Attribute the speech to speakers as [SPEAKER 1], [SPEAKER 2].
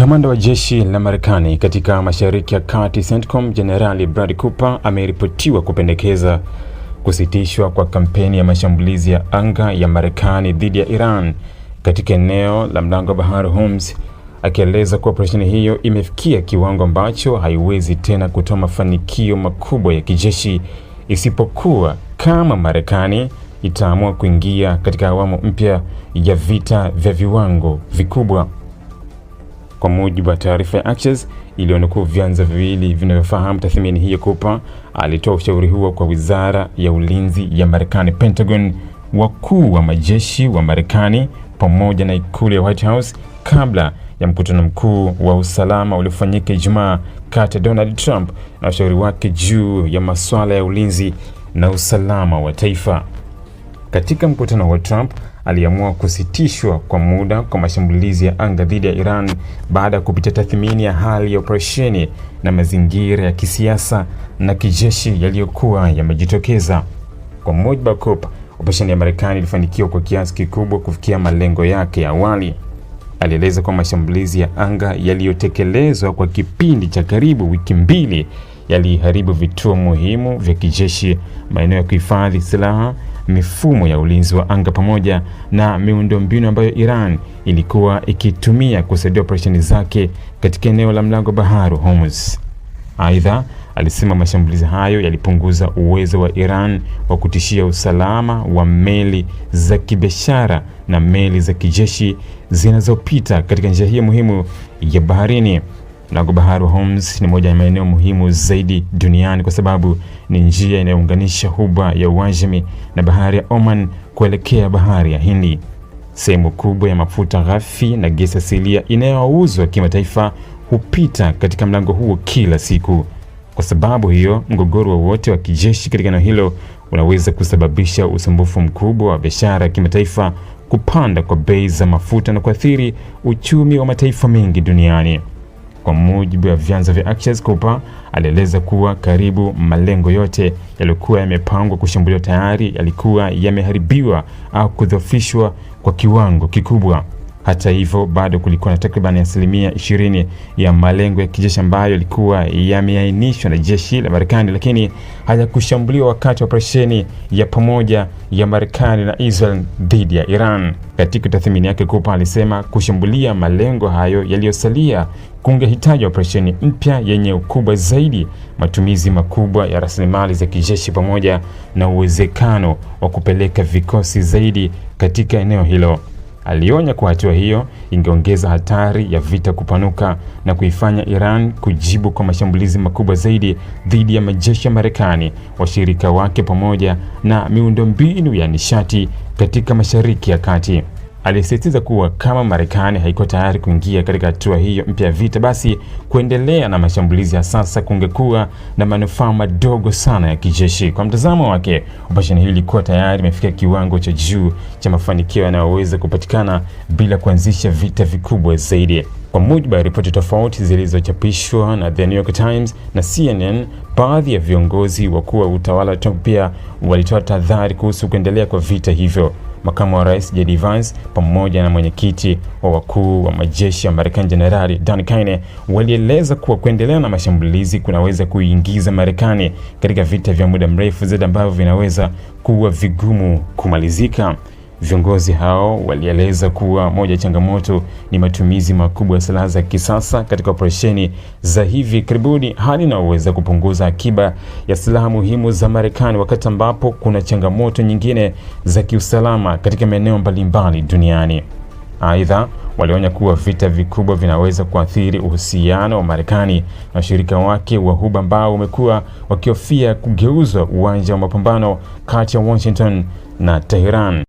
[SPEAKER 1] Kamanda wa jeshi la Marekani katika Mashariki ya Kati CENTCOM, Jenerali Bradley Cooper ameripotiwa kupendekeza kusitishwa kwa kampeni ya mashambulizi ya anga ya Marekani dhidi ya Iran katika eneo la mlango wa bahari Hormuz, akieleza kuwa operesheni hiyo imefikia kiwango ambacho haiwezi tena kutoa mafanikio makubwa ya kijeshi isipokuwa kama Marekani itaamua kuingia katika awamu mpya ya vita vya viwango vikubwa. Kwa mujibu wa taarifa ya Axios iliyonukuu vyanzo viwili vinavyofahamu tathmini hiyo, Cooper alitoa ushauri huo kwa Wizara ya Ulinzi ya Marekani, Pentagon, wakuu wa majeshi wa Marekani pamoja na ikulu ya White House kabla ya mkutano mkuu wa usalama uliofanyika Ijumaa kati ya Donald Trump na washauri wake juu ya masuala ya ulinzi na usalama wa taifa. Katika mkutano wa Trump aliamua kusitishwa kwa muda kwa mashambulizi ya anga dhidi ya Iran baada ya kupitia tathmini ya hali ya operesheni na mazingira ya kisiasa na kijeshi yaliyokuwa yamejitokeza. Kwa mujibu wa Cooper, operesheni ya Marekani ilifanikiwa kwa kiasi kikubwa kufikia malengo yake ya awali. Alieleza kwa mashambulizi ya anga yaliyotekelezwa kwa kipindi cha karibu wiki mbili yaliharibu vituo muhimu vya kijeshi, maeneo ya kuhifadhi silaha, mifumo ya ulinzi wa anga pamoja na miundombinu ambayo Iran ilikuwa ikitumia kusaidia operesheni zake katika eneo la mlango bahari Hormuz. Aidha, alisema mashambulizi hayo yalipunguza uwezo wa Iran wa kutishia usalama wa meli za kibiashara na meli za kijeshi zinazopita katika njia hiyo muhimu ya baharini. Mlango bahari wa Hormuz ni moja ya maeneo muhimu zaidi duniani kwa sababu ni njia inayounganisha Ghuba ya Uajemi na bahari ya Oman kuelekea bahari ya Hindi. Sehemu kubwa ya mafuta ghafi na gesi asilia inayouzwa kimataifa hupita katika mlango huo kila siku. Kwa sababu hiyo, mgogoro wowote wa kijeshi katika eneo hilo unaweza kusababisha usumbufu mkubwa wa biashara ya kimataifa, kupanda kwa bei za mafuta na kuathiri uchumi wa mataifa mengi duniani. Kwa mujibu wa vyanzo vya Axios, Cooper alieleza kuwa karibu malengo yote yaliokuwa yamepangwa kushambuliwa tayari yalikuwa yameharibiwa au kudhoofishwa kwa kiwango kikubwa. Hata hivyo, bado kulikuwa na takriban 20% ya malengo ya kijeshi ambayo yalikuwa yameainishwa na jeshi la Marekani lakini hayakushambuliwa wakati wa operesheni ya pamoja ya Marekani na Israel dhidi ya Iran. Katika tathmini yake, Cooper alisema kushambulia malengo hayo yaliyosalia kungehitaji operesheni mpya yenye ukubwa zaidi, matumizi makubwa ya rasilimali za kijeshi pamoja na uwezekano wa kupeleka vikosi zaidi katika eneo hilo. Alionya kuwa hatua hiyo ingeongeza hatari ya vita kupanuka na kuifanya Iran kujibu kwa mashambulizi makubwa zaidi dhidi ya majeshi ya Marekani, washirika wake pamoja na miundombinu ya nishati katika Mashariki ya Kati. Alisisitiza kuwa kama Marekani haiko tayari kuingia katika hatua hiyo mpya ya vita, basi kuendelea na mashambulizi ya sasa kungekuwa na manufaa madogo sana ya kijeshi. Kwa mtazamo wake, operesheni hii ilikuwa tayari imefikia kiwango cha juu cha mafanikio yanayoweza kupatikana bila kuanzisha vita vikubwa zaidi. Kwa mujibu wa ripoti tofauti zilizochapishwa na The New York Times na CNN, baadhi ya viongozi wakuu wa utawala wa Trump pia walitoa tahadhari kuhusu kuendelea kwa vita hivyo. Makamu wa Rais JD Vance pamoja na mwenyekiti wa wakuu wa majeshi ya Marekani Jenerali Dan Kine walieleza kuwa kuendelea na mashambulizi kunaweza kuingiza Marekani katika vita vya muda mrefu zaidi ambavyo vinaweza kuwa vigumu kumalizika. Viongozi hao walieleza kuwa moja ya changamoto ni matumizi makubwa ya silaha za kisasa katika operesheni za hivi karibuni, hali inayoweza kupunguza akiba ya silaha muhimu za Marekani wakati ambapo kuna changamoto nyingine za kiusalama katika maeneo mbalimbali duniani. Aidha, walionya kuwa vita vikubwa vinaweza kuathiri uhusiano wa Marekani na washirika wake wa Ghuba ambao umekuwa wakihofia kugeuzwa uwanja wa mapambano kati ya Washington na Tehran.